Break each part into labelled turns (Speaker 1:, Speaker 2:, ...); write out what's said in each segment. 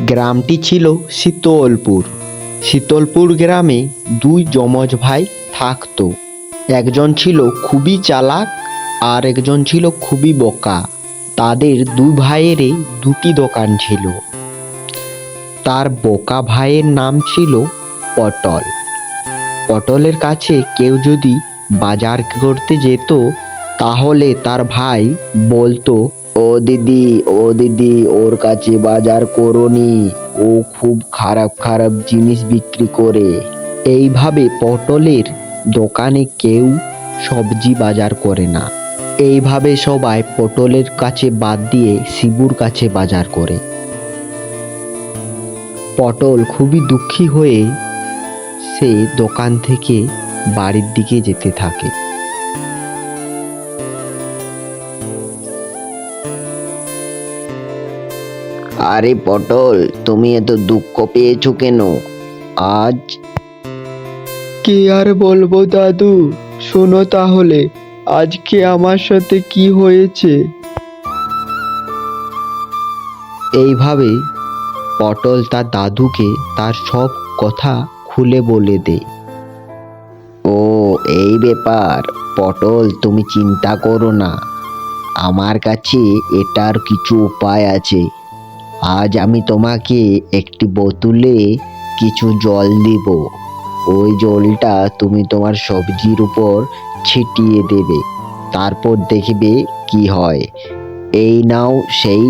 Speaker 1: গ্রামটি ছিল শীতলপুর। শীতলপুর গ্রামে দুই যমজ ভাই থাকতো। একজন ছিল খুবই চালাক আর একজন ছিল খুবই বোকা। তাদের দুই ভাইয়েরই দুটি দোকান ছিল। তার বোকা ভাইয়ের নাম ছিল পটল। পটলের কাছে কেউ যদি বাজার করতে যেত তাহলে তার ভাই বলতো, ও দিদি ওর কাছে বাজার করোনি, ও খুব খারাপ খারাপ জিনিস বিক্রি করে। এইভাবে পটলের দোকানে কেউ সবজি বাজার করে না। এইভাবে সবাই পটলের কাছে বাদ দিয়ে শিবুর কাছে বাজার করে। পটল খুবই দুঃখী হয়ে সে দোকান থেকে বাড়ির দিকে যেতে থাকে। আরে পটল, তুমি এত দুঃখ পেয়েছো কেন আজ?
Speaker 2: কি আর বলবো দাদু, শোনো তাহলে আজকে আমার সাথে কি হয়েছে।
Speaker 1: এইভাবে পটল তার দাদুকে তার সব কথা খুলে বলে দেয়। ও, এই ব্যাপার। পটল, তুমি চিন্তা করো না, আমার কাছে এটার কিছু উপায় আছে। আজ আমি তোমাকে একটি বোতলে কিছু জল দিব। ওই জলটা তুমি তোমার সবজির উপর ছিটিয়ে দেবে, তারপর দেখবে কি হয়। এই নাও সেই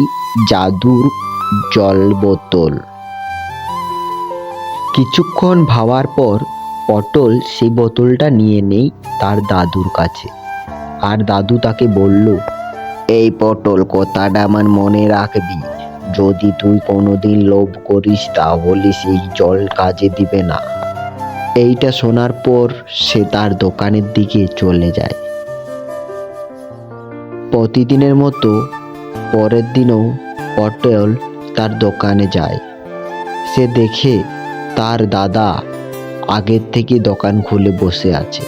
Speaker 1: জাদুর জল বোতল। কিছুক্ষণ ভাবার পর পটল সেই বোতলটা নিয়ে নেই তার দাদুর কাছে। আর দাদু তাকে বলল, এই পটল, কথাটা আমার মনে রাখবি। যদি তুই কোনোদিন লোভ করিস তাহলে সেই জল কাজে দিবে না। এইটা শোনার পর সে তার দোকানের দিকে চলে যায়। প্রতিদিনের মতো পরের দিনও পটল তার দোকানে যায়। সে দেখে তার দাদা আগের থেকে দোকান খুলে বসে আছে।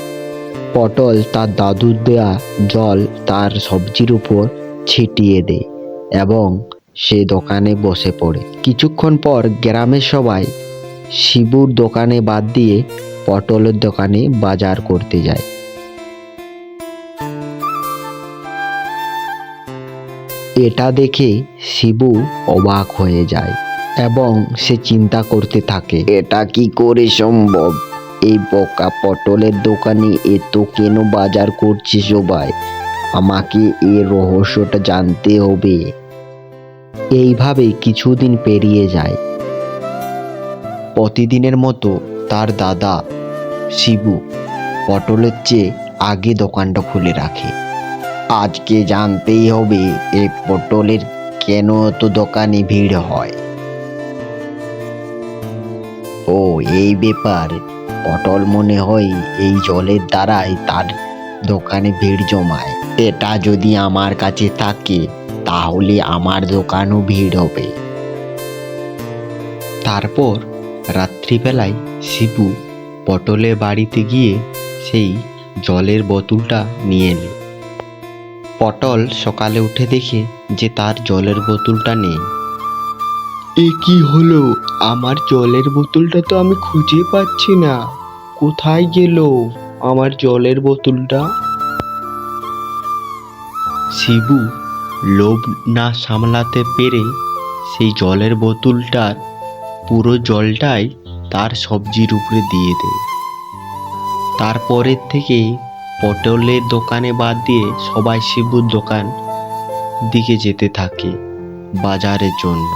Speaker 1: পটল তার দাদুর দেয়া জল তার সবজির উপর ছিটিয়ে দেয় এবং সে দোকানে বসে পড়ে। কিছুক্ষণ পর গ্রামের সবাই শিবুর দোকানে বাদ দিয়ে পটলের দোকানে বাজার করতে যায়। এটা দেখে শিবু অবাক হয়ে যায় এবং সে চিন্তা করতে থাকে, এটা কি করে সম্ভব? এই বোকা পটলের দোকানে এত কেন বাজার করছে সবাই? আমাকে এর রহস্যটা জানতে হবে। এইভাবে কিছুদিন পেরিয়ে যায়। প্রতিদিনের মতো তার দাদা শিবু পটলের চেয়ে আগে দোকানটা খুলে রাখে। আজকে জানতেই হবে এই পটলের কেন এত দোকানে ভিড় হয়। ও, এই ব্যাপার। পটল মনে হয় এই জলের দ্বারাই তার দোকানে ভিড় জমায়। এটা যদি আমার কাছে থাকে তাহলে আমার দোকানও ভিড় হবে। তারপর রাত্রিবেলায় শিবু পটলের বাড়িতে গিয়ে সেই জলের বোতলটা নিয়ে এলো। পটল সকালে উঠে দেখে যে তার জলের বোতলটা নেই।
Speaker 2: এ কি হলো? আমার জলের বোতলটা তো আমি খুঁজে পাচ্ছি না। কোথায় গেল আমার জলের বোতলটা?
Speaker 1: শিবু লোভ না সামলাতে পেরে সেই জলের বোতলটার পুরো জলটাই তার সবজির উপরে দিয়ে দেয়। তারপরের থেকে পটলের দোকানে বাদ দিয়ে সবাই শিবুর দোকান দিকে যেতে থাকে বাজারের জন্য।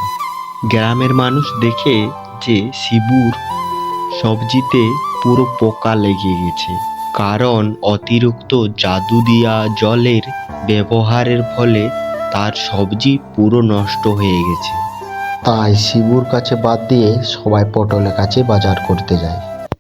Speaker 1: গ্রামের মানুষ দেখে যে শিবুর সবজিতে পুরো পোকা লেগে গেছে, কারণ অতিরিক্ত জাদু দিয়া জলের ব্যবহারের ফলে তার সবজি পুরো নষ্ট হয়ে গেছে। তাই শিবুর কাছে বাদ দিয়ে সবাই পটলের কাছে বাজার করতে যায়।